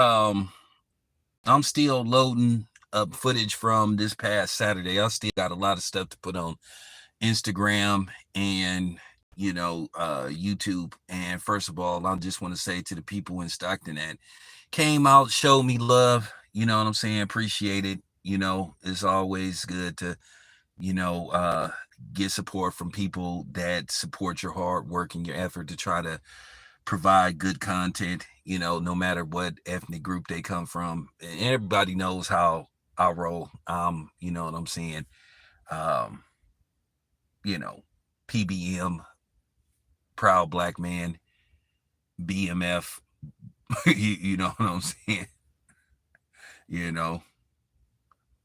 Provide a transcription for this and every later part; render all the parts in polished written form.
Um, I'm still loading up footage from this past Saturday. I still got a lot of stuff to put on Instagram and YouTube. And first of all, I just want to say to the people in Stockton that came out, showed me love. You know what I'm saying? Appreciate it. It's always good to you know, uh, get support from people that support your hard work and your effort to try to provide good content, no matter what ethnic group they come from. And everybody knows how I roll. You know what I'm saying? Um, you know, PBM, proud black man, BMF, you know what I'm saying? You know,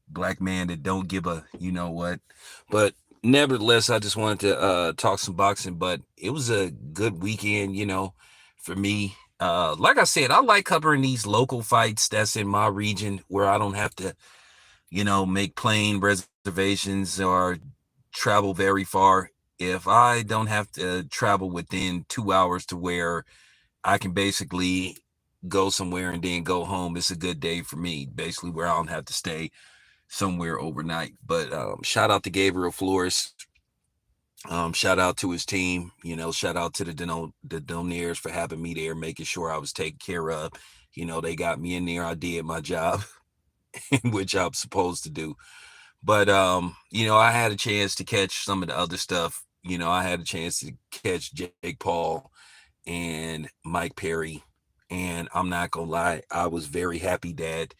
black man that don't give a you know what. But nevertheless, I just wanted to talk some boxing. But it was a good weekend, for me. Like I said, I like covering these local fights that's in my region where I don't have to, make plane reservations or travel very far. If I don't have to travel within 2 hours to where I can basically go somewhere and then go home, it's a good day for me. Basically, where I don't have to stay somewhere overnight. But shout out to Gabriel Flores. Shout out to his team. Shout out to the Donaires for having me there, making sure I was taken care of. They got me in there. I did my job, which I'm supposed to do. But I had a chance to catch some of the other stuff. I had a chance to catch Jake Paul and Mike Perry. And I'm not gonna lie, I was very happy that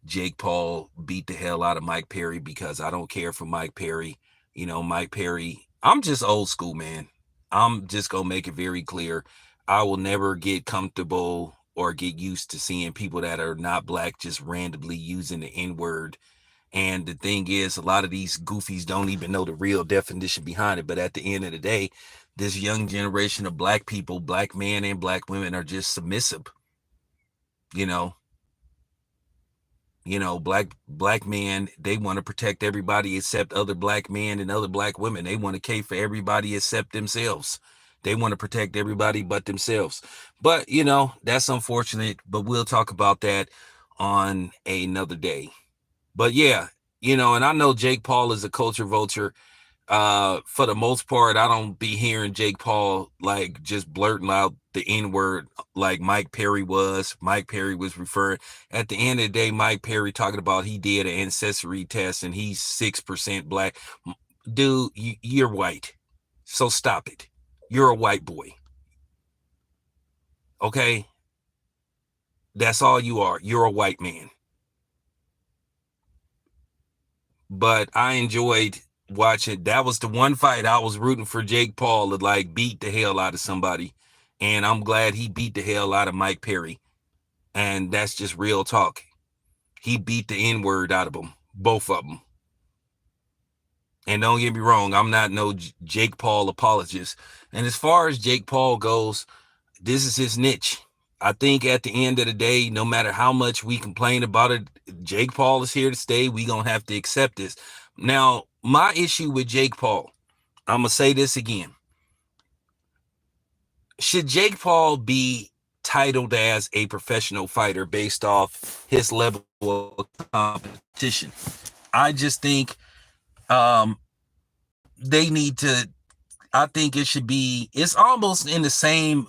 Jake Paul beat the hell out of Mike Perry because I don't care for Mike Perry. Mike Perry, I'm just old school, man. I'm just going to make it very clear. I will never get comfortable or get used to seeing people that are not black just randomly using the N word. And the thing is, a lot of these goofies don't even know the real definition behind it. But at the end of the day, this young generation of black people, black men and black women, are just submissive. You know, black men, they want to protect everybody except other black men and other black women. They want to care for everybody except themselves. They want to protect everybody but themselves. But that's unfortunate, but we'll talk about that on another day. But yeah, and I know Jake Paul is a culture vulture. For the most part, I don't be hearing Jake Paul like just blurting out the N-word like Mike Perry was. Mike Perry was referring at the end of the day, Mike Perry talking about he did an ancestry test and he's 6% black. Dude, you're white. So stop it. You're a white boy. Okay? That's all you are. You're a white man. But I enjoyed watching. That was the one fight I was rooting for Jake Paul to like beat the hell out of somebody. And I'm glad he beat the hell out of Mike Perry. And that's just real talk. He beat the N-word out of them, both of them. And don't get me wrong, I'm not no Jake Paul apologist. And as far as Jake Paul goes, this is his niche. I think at the end of the day, no matter how much we complain about it, Jake Paul is here to stay. We gonna have to accept this. Now, my issue with Jake Paul, I'm gonna say this again. Should Jake Paul be titled as a professional fighter based off his level of competition? I just think they need to. I think it should be. It's almost in the same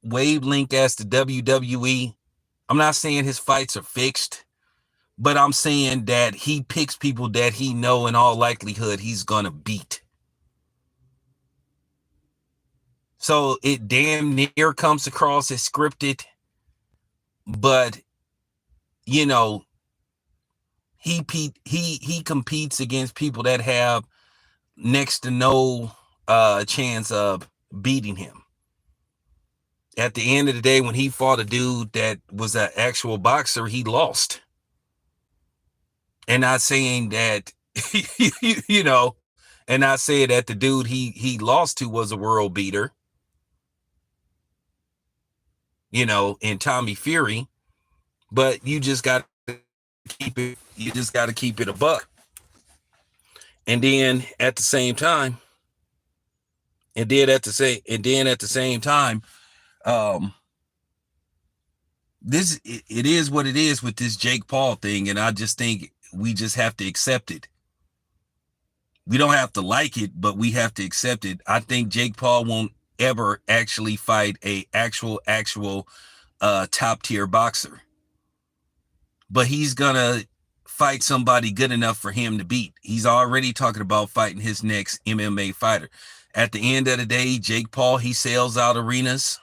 wavelength as the WWE. I'm not saying his fights are fixed, but I'm saying that he picks people that he know in all likelihood he's gonna beat. So it damn near comes across as scripted, but you know, he competes against people that have next to no chance of beating him. At the end of the day, when he fought a dude that was an actual boxer, he lost. And not saying that and not saying that the dude he lost to was a world beater, in Tommy Fury, but you just got to keep it a buck. And then at the same time, um, it is what it is with this Jake Paul thing, and I just think we just have to accept it. We don't have to like it, but we have to accept it. I think Jake Paul won't ever actually fight a actual top tier boxer, but he's gonna fight somebody good enough for him to beat. He's already talking about fighting his next MMA fighter. At the end of the day, Jake Paul, he sells out arenas.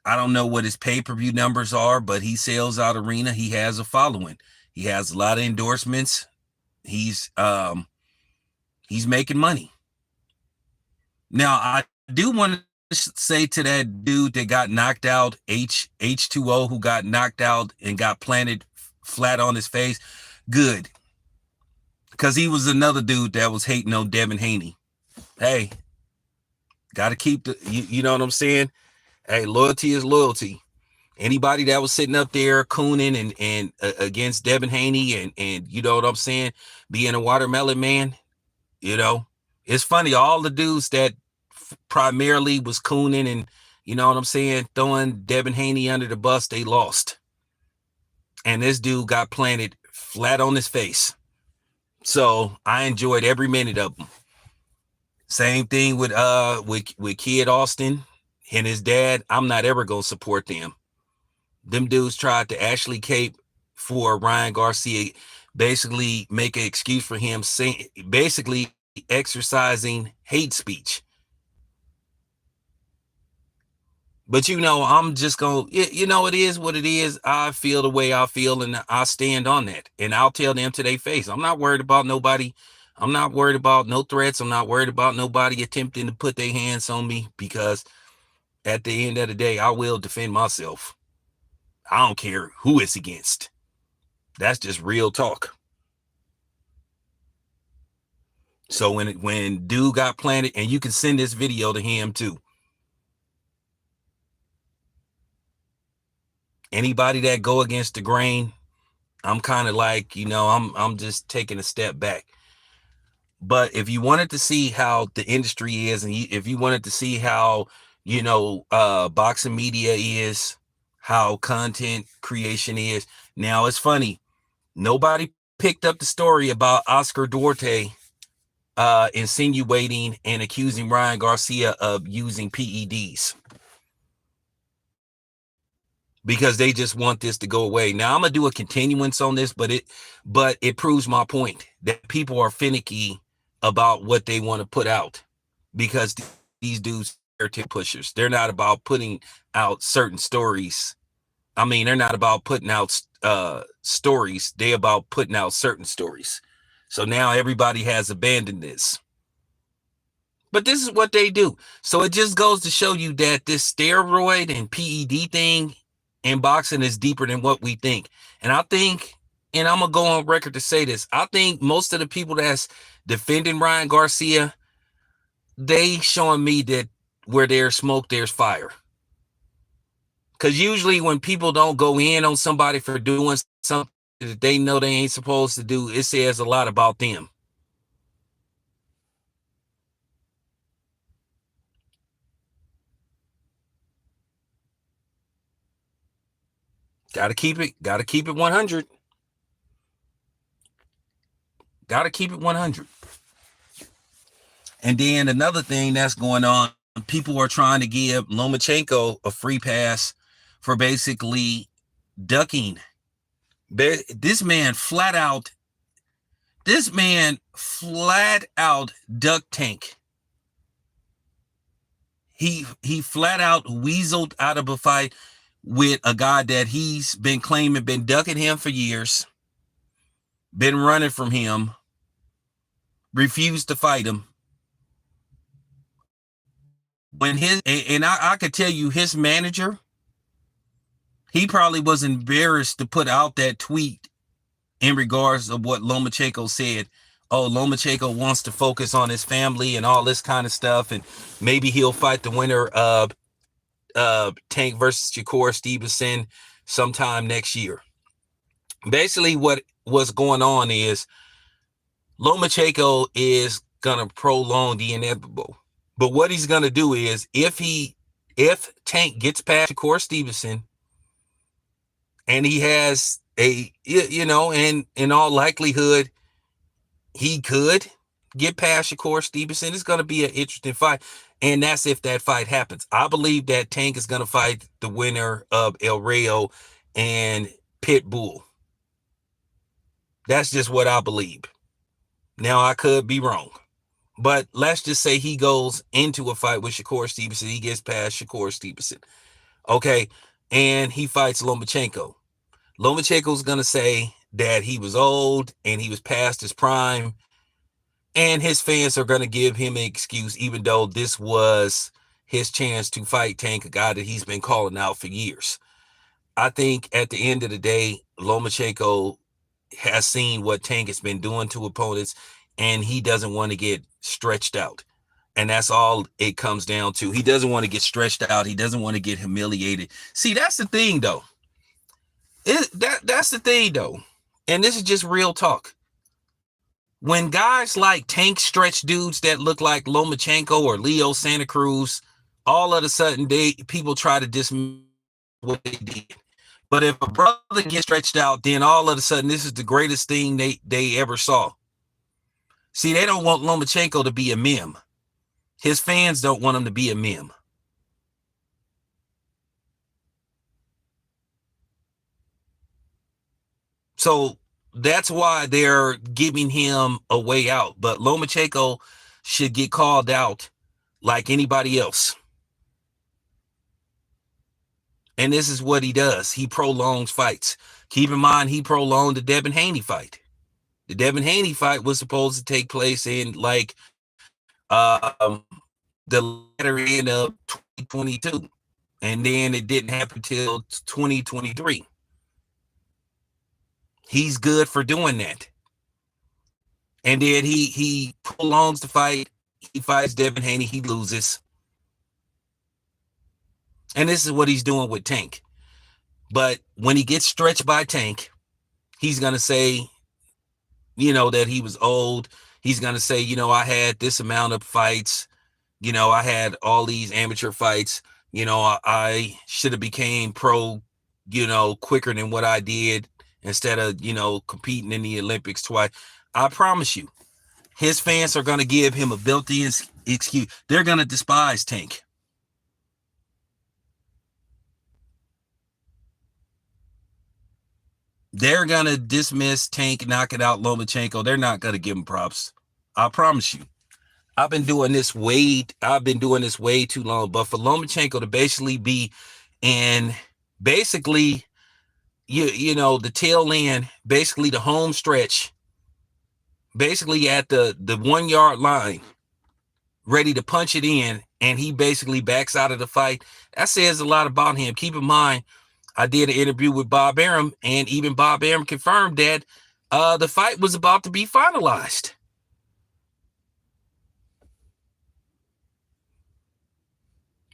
I don't know what his pay-per-view numbers are, but he sells out arena. He has a following. He has a lot of endorsements. He's making money. Now, I do want to say to that dude that got knocked out, H2O, who got knocked out and got planted flat on his face, good. Because he was another dude that was hating on Devin Haney. Hey, got to keep you know what I'm saying? Hey, loyalty is loyalty. Anybody that was sitting up there cooning and against Devin Haney and you know what I'm saying, being a watermelon man, you know, it's funny. All the dudes that primarily was cooning and you know what I'm saying, throwing Devin Haney under the bus, they lost. And this dude got planted flat on his face. So I enjoyed every minute of them. Same thing with Kid Austin and his dad. I'm not ever gonna support them. Them dudes tried to Ashley Cape for Ryan Garcia, basically make an excuse for him saying, basically exercising hate speech. But you know, I'm just going, you know, it is what it is. I feel the way I feel, and I stand on that. And I'll tell them to their face. I'm not worried about nobody. I'm not worried about no threats. I'm not worried about nobody attempting to put their hands on me, because at the end of the day, I will defend myself. I don't care who it's against. That's just real talk. So when dude got planted, and you can send this video to him too. Anybody that go against the grain, I'm kind of like, you know, I'm just taking a step back. But if you wanted to see how the industry is, and if you wanted to see how, you know, boxing media is, how content creation is, now it's funny. Nobody picked up the story about Oscar Duarte insinuating and accusing Ryan Garcia of using PEDs, because they just want this to go away. Now I'm gonna do a continuance on this, but it proves my point that people are finicky about what they want to put out, because these dudes are tip pushers. They're not about putting out certain stories. I mean, they're not about putting out stories. They're about putting out certain stories. So now everybody has abandoned this. But this is what they do. So it just goes to show you that this steroid and PED thing in boxing is deeper than what we think. And I think, and I'm going to go on record to say this, I think most of the people that's defending Ryan Garcia, they showing me that where there's smoke, there's fire. Because usually when people don't go in on somebody for doing something that they know they ain't supposed to do, it says a lot about them. Got to keep it 100. Got to keep it 100. And then another thing that's going on, people are trying to give Lomachenko a free pass for basically ducking. This man flat out duck tank. He flat out weaseled out of a fight with a guy that he's been claiming been ducking him for years, been running from him, refused to fight him. When I could tell you, his manager, he probably was embarrassed to put out that tweet in regards of what Lomachenko said. Oh, Lomachenko wants to focus on his family and all this kind of stuff, and maybe he'll fight the winner of Tank versus Shakur Stevenson sometime next year. Basically, what's going on is Lomachenko is gonna prolong the inevitable. But what he's gonna do is, if Tank gets past Shakur Stevenson, and he has and in all likelihood, he could get past Shakur Stevenson. It's going to be an interesting fight, and that's if that fight happens. I believe that Tank is going to fight the winner of El Rayo and Pitbull. That's just what I believe. Now, I could be wrong, but let's just say he goes into a fight with Shakur Stevenson. He gets past Shakur Stevenson. Okay, and he fights Lomachenko. Lomachenko's going to say that he was old and he was past his prime, and his fans are going to give him an excuse, even though this was his chance to fight Tank, a guy that he's been calling out for years. I think at the end of the day, Lomachenko has seen what Tank has been doing to opponents, and he doesn't want to get stretched out. And that's all it comes down to. He doesn't want to get stretched out. He doesn't want to get humiliated. See, that's the thing, though. That's the thing, though. And this is just real talk. When guys like Tank stretch dudes that look like Lomachenko or Leo Santa Cruz, all of a sudden people try to dismiss what they did. But if a brother gets stretched out, then all of a sudden this is the greatest thing they ever saw. See, they don't want Lomachenko to be a meme. His fans don't want him to be a meme. So that's why they're giving him a way out. But Lomachenko should get called out like anybody else. And this is what he does. He prolongs fights. Keep in mind, he prolonged the Devin Haney fight. The Devin Haney fight was supposed to take place in the latter end of 2022. And then it didn't happen till 2023. He's good for doing that. And then he prolongs the fight. He fights Devin Haney. He loses. And this is what he's doing with Tank. But when he gets stretched by Tank, he's going to say, that he was old. He's going to say, I had this amount of fights. I had all these amateur fights. I should have became pro, quicker than what I did instead of, competing in the Olympics twice. I promise you, his fans are going to give him a built-in excuse. They're going to despise Tank. They're going to dismiss Tank, knock it out Lomachenko. They're not going to give him props. I promise you. I've been doing this way too long. But for Lomachenko to basically be in the tail end, basically the home stretch, basically at the 1 yard line, ready to punch it in, and he basically backs out of the fight, that says a lot about him. Keep in mind, I did an interview with Bob Arum, and even Bob Arum confirmed that the fight was about to be finalized.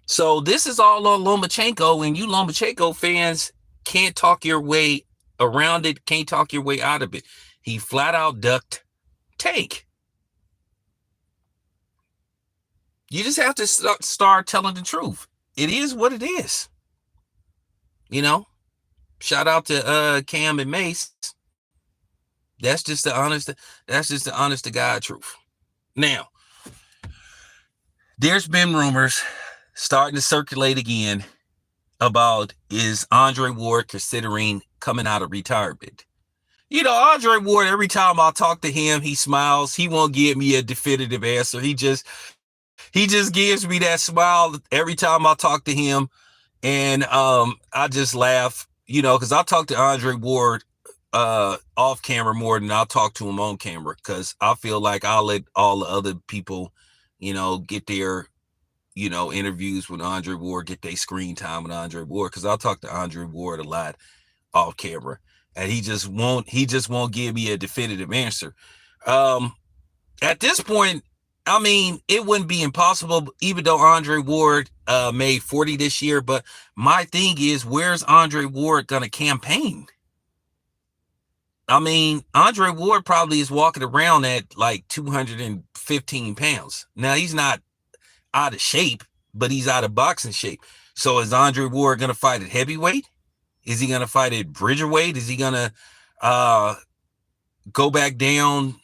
So this is all on Lomachenko, and you Lomachenko fans can't talk your way around it, can't talk your way out of it. He flat out ducked Tank. You just have to start telling the truth. It is what it is. Shout out to Cam and Mace. That's just the honest to God truth. Now, there's been rumors starting to circulate again about, is Andre Ward considering coming out of retirement? Andre Ward, every time I talk to him, he smiles. He won't give me a definitive answer. He just gives me that smile every time I talk to him. And I just laugh, because I talk to Andre Ward off camera more than I'll talk to him on camera, because I feel like I'll let all the other people, get their, interviews with Andre Ward, get their screen time with Andre Ward, because I'll talk to Andre Ward a lot off camera, and he just won't give me a definitive answer. At this point, I mean, it wouldn't be impossible, even though Andre Ward made 40 this year. But my thing is, where's Andre Ward going to campaign? I mean, Andre Ward probably is walking around at like 215 pounds. Now, he's not out of shape, but he's out of boxing shape. So is Andre Ward going to fight at heavyweight? Is he gonna fight at Bridgerweight? Is he gonna uh go back down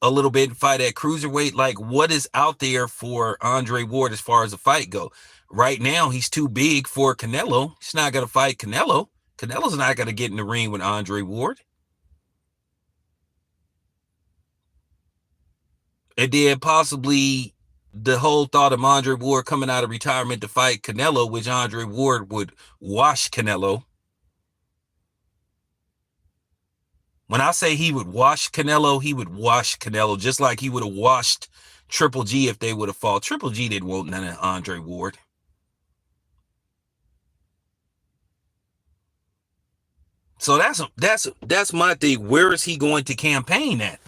a little bit and fight at cruiserweight? Like, what is out there for Andre Ward as far as the fight go? Right now, he's too big for Canelo. He's not gonna fight Canelo. Canelo's not gonna get in the ring with Andre Ward. And then possibly the whole thought of Andre Ward coming out of retirement to fight Canelo, which Andre Ward would wash Canelo. When I say he would wash Canelo, he would wash Canelo just like he would have washed Triple G if they would have fought. Triple G didn't want none of Andre Ward. So that's my thing. Where is he going to campaign at?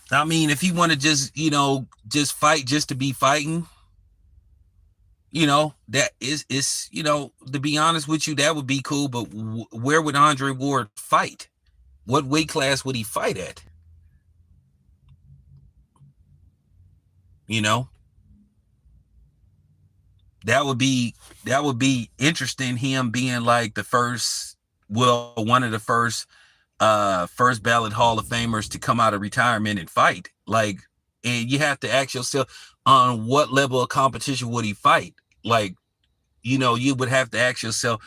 I mean, if he want to just fight just to be fighting, that is to be honest with you, that would be cool. But where would Andre Ward fight? What weight class would he fight at? You know, that would be interesting. Him being like the first, well, one of the first ballot Hall of Famers to come out of retirement and fight. Like, and you have to ask yourself, on what level of competition would he fight? Like, you would have to ask yourself,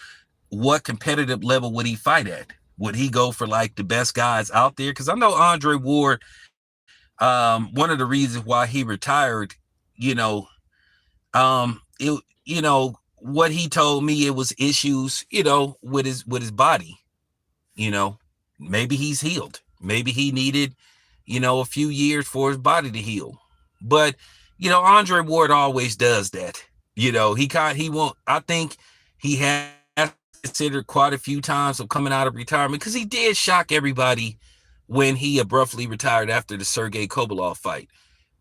what competitive level would he fight at? Would he go for like the best guys out there? Because I know Andre Ward, one of the reasons why he retired, what he told me, it was issues, with his body. Maybe he's healed. Maybe he needed, a few years for his body to heal. But, Andre Ward always does that. He won't, I think he has considered quite a few times of coming out of retirement, because he did shock everybody when he abruptly retired after the Sergey Kovalov fight.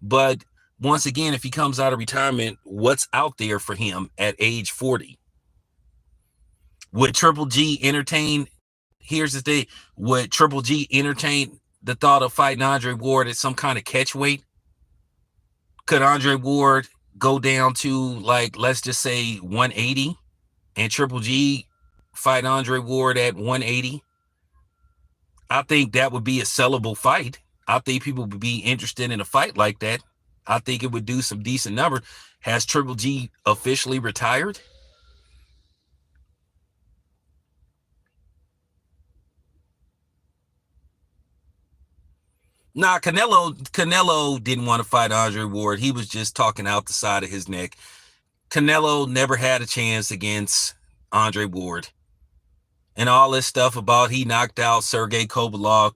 But once again, if he comes out of retirement, what's out there for him at age 40? Would Triple G entertain? Here's the thing. Would Triple G entertain the thought of fighting Andre Ward at some kind of catch weight? Could Andre Ward go down to, like, let's just say 180 and Triple G fight Andre Ward at 180? I think that would be a sellable fight. I think people would be interested in a fight like that. I think it would do some decent numbers. Has Triple G officially retired? Nah, Canelo didn't want to fight Andre Ward. He was just talking out the side of his neck. Canelo never had a chance against Andre Ward. And all this stuff about he knocked out Sergey Kovalov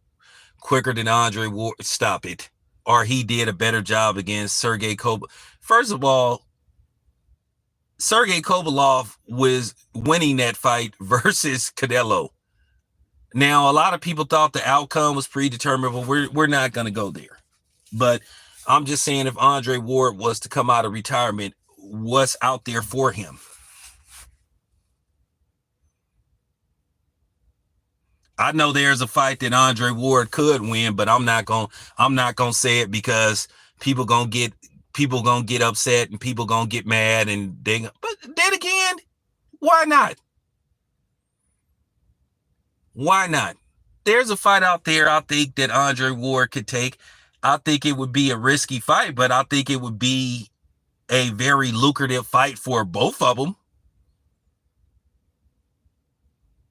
quicker than Andre Ward. Stop it. Or he did a better job against Sergey Kovalov. First of all, Sergey Kovalov was winning that fight versus Canelo. Now, a lot of people thought the outcome was predetermined, but we're not going to go there. But I'm just saying, if Andre Ward was to come out of retirement, what's out there for him? I know there's a fight that Andre Ward could win, but I'm not gonna say it, because people gonna get upset and people gonna get mad, and but then again, why not? Why not? There's a fight out there I think that Andre Ward could take. I think it would be a risky fight, but I think it would be a very lucrative fight for both of them.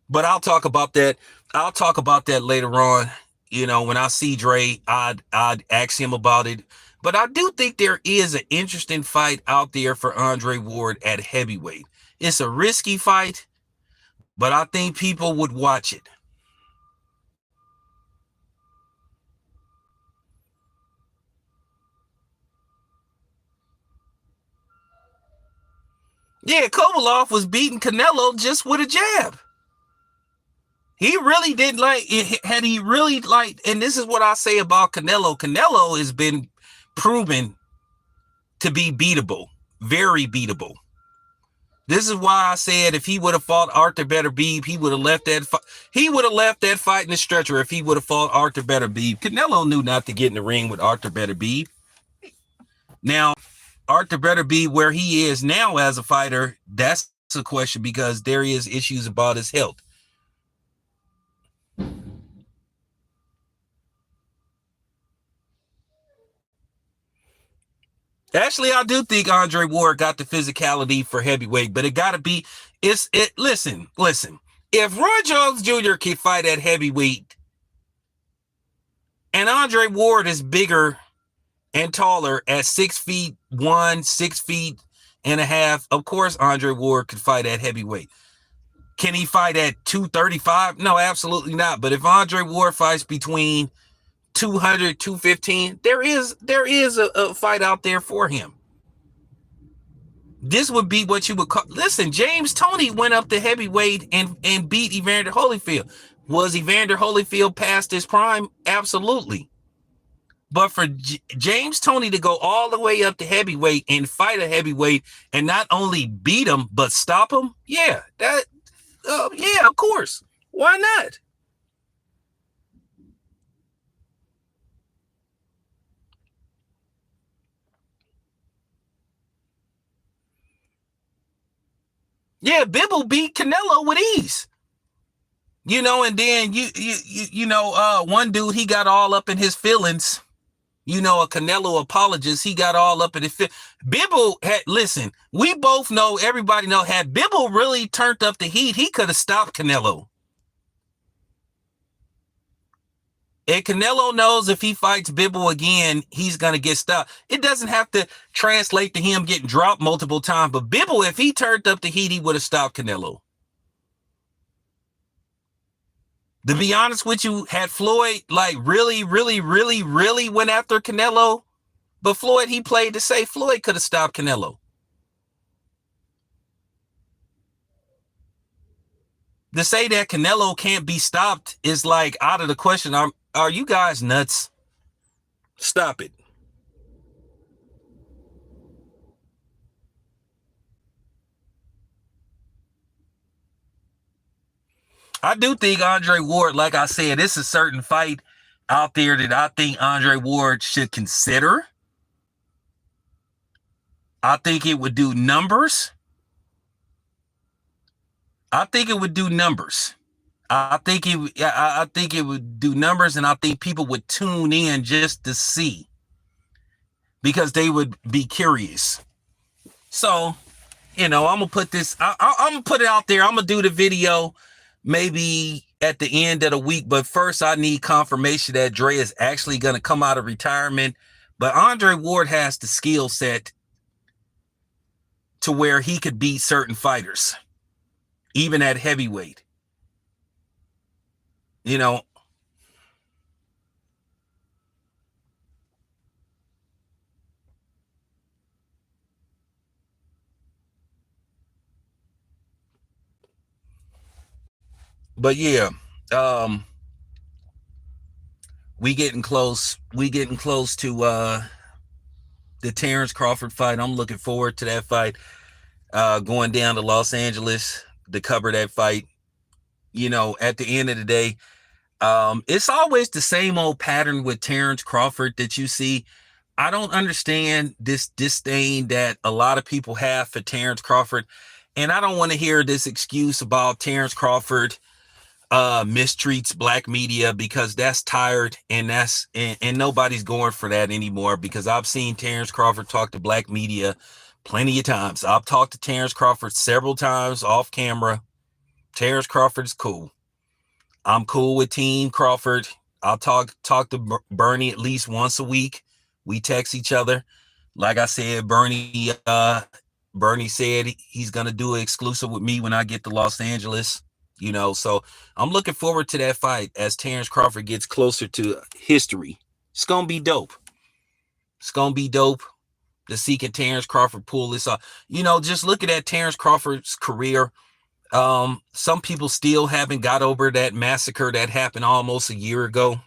But I'll talk about that. I'll talk about that later on. When I see Dre, I'd ask him about it. But I do think there is an interesting fight out there for Andre Ward at heavyweight. It's a risky fight, but I think people would watch it. Yeah, Kovalov was beating Canelo just with a jab. He really didn't like it. Had he really liked, and this is what I say about Canelo. Canelo has been proven to be beatable, very beatable. This is why I said if he would have fought Arthur Beterbiev, he would have left that. He would have left that fight in the stretcher if he would have fought Arthur Beterbiev. Canelo knew not to get in the ring with Arthur Beterbiev. Now, Arthur Beterbiev, where he is now as a fighter, that's a question, because there is issues about his health. Actually, I do think Andre Ward got the physicality for heavyweight, but it got to be. Listen. If Roy Jones Jr. can fight at heavyweight, and Andre Ward is bigger and taller at 6'1", 6 feet and a half, of course Andre Ward could fight at heavyweight. Can he fight at 235? No, absolutely not. But if Andre Ward fights between 200, 215, there is a fight out there for him. This would be what you would call. Listen, James Toney went up to heavyweight and beat Evander Holyfield. Was Evander Holyfield past his prime? Absolutely. But for James Toney to go all the way up to heavyweight and fight a heavyweight and not only beat him but stop him, yeah, of course. Why not? Yeah, Bibble beat Canelo with ease. And then one dude, he got all up in his feelings. A Canelo apologist, he got all up in his feelings. Bibble listen, we both know, everybody know, had Bibble really turned up the heat, he could have stopped Canelo. And Canelo knows if he fights Bibble again, he's going to get stopped. It doesn't have to translate to him getting dropped multiple times. But Bibble, if he turned up the heat, he would have stopped Canelo. To be honest with you, had Floyd really went after Canelo, but Floyd, he played to say Floyd could have stopped Canelo. To say that Canelo can't be stopped is out of the question. Are you guys nuts? Stop it. I do think Andre Ward, like I said, it's a certain fight out there that I think Andre Ward should consider. I think it would do numbers. I think it would do numbers, and I think people would tune in just to see because they would be curious. So, I'm gonna put this. I'm gonna put it out there. I'm gonna do the video maybe at the end of the week, but first I need confirmation that Dre is actually gonna come out of retirement. But Andre Ward has the skill set to where he could beat certain fighters, even at heavyweight. But yeah, we getting close. To the Terrence Crawford fight. I'm looking forward to that fight. Going down to Los Angeles to cover that fight. At the end of the day, it's always the same old pattern with Terrence Crawford that you see. I don't understand this disdain that a lot of people have for Terrence Crawford. And I don't want to hear this excuse about Terrence Crawford mistreats black media, because that's tired, and and nobody's going for that anymore, because I've seen Terrence Crawford talk to black media plenty of times. I've talked to Terrence Crawford several times off camera. Terrence Crawford is cool. I'm cool with Team Crawford. I'll talk to Bernie at least once a week. We text each other. Like I said, Bernie said he's gonna do an exclusive with me when I get to Los Angeles. So I'm looking forward to that fight as Terrence Crawford gets closer to history. It's gonna be dope. To see can Terrence Crawford pull this off. Just looking at Terrence Crawford's career. Some people still haven't got over that massacre that happened almost a year ago,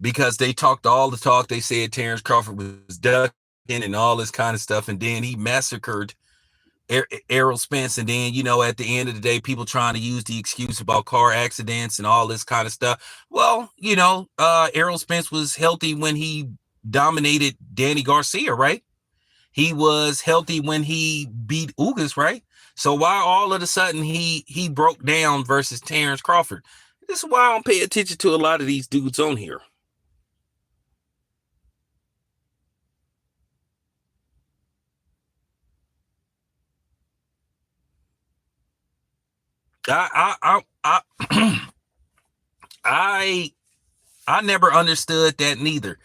because they talked all the talk. They said Terrence Crawford was ducking and all this kind of stuff, and then he massacred Errol Spence. And then, at the end of the day, people trying to use the excuse about car accidents and all this kind of stuff. Well, Errol Spence was healthy when he dominated Danny Garcia, right? He was healthy when he beat Ugas, right? So why all of a sudden he broke down versus Terrence Crawford? This is why I don't pay attention to a lot of these dudes on here. I I I never understood that neither.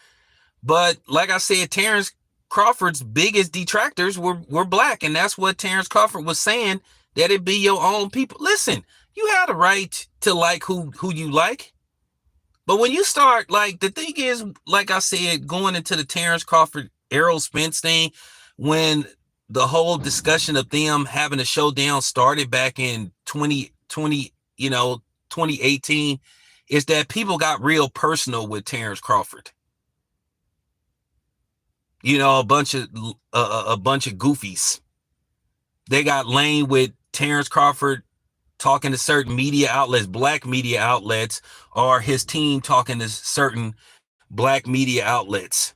But like I said, Terrence Crawford's biggest detractors were black, and that's what Terrence Crawford was saying, that it be your own people. Listen, you have the right to like who you like. But when you start, like, the thing is, like I said, going into the Terrence Crawford, Errol Spence thing, when the whole discussion of them having a showdown started back in 2020, 2018, is that people got real personal with Terrence Crawford. A bunch of goofies. They got lame with Terrence Crawford talking to certain media outlets, black media outlets, or his team talking to certain black media outlets.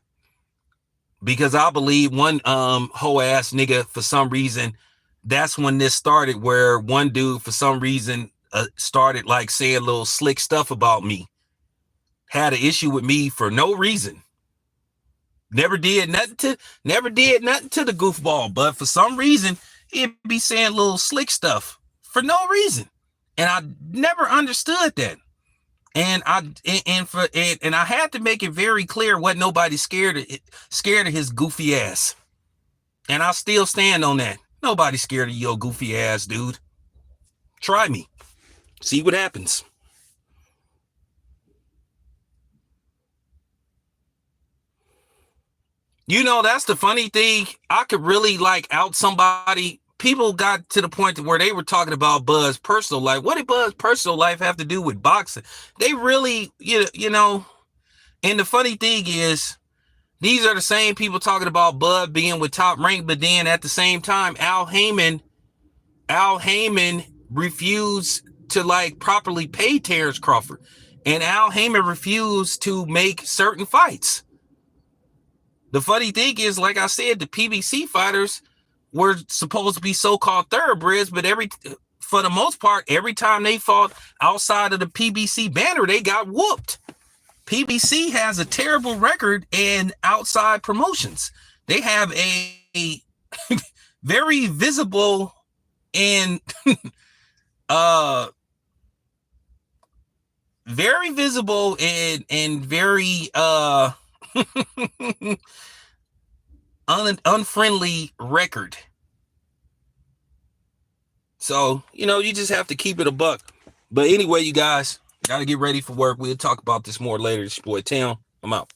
Because I believe one hoe ass nigga, for some reason, that's when this started, where one dude for some reason started like saying little slick stuff about me, had an issue with me for no reason. Never did nothing to the goofball, but for some reason he'd be saying little slick stuff for no reason, and I never understood that. And I had to make it very clear what nobody's scared of his goofy ass, and I still stand on that. Nobody's scared of your goofy ass, dude. Try me, see what happens. That's the funny thing. I could really like out somebody. People got to the point where they were talking about Buzz personal life. What did Buzz personal life have to do with boxing? They really, and the funny thing is, these are the same people talking about Bud being with Top Rank, but then at the same time, Al Heyman refused to like properly pay Terrence Crawford, and Al Heyman refused to make certain fights. The funny thing is, like I said, the PBC fighters were supposed to be so-called thoroughbreds, but for the most part, every time they fought outside of the PBC banner, they got whooped. PBC has a terrible record in outside promotions. They have a very visible and very visible and very unfriendly record. So, you just have to keep it a buck. But anyway, you guys, gotta get ready for work. We'll talk about this more later. It's your boy Town. I'm out.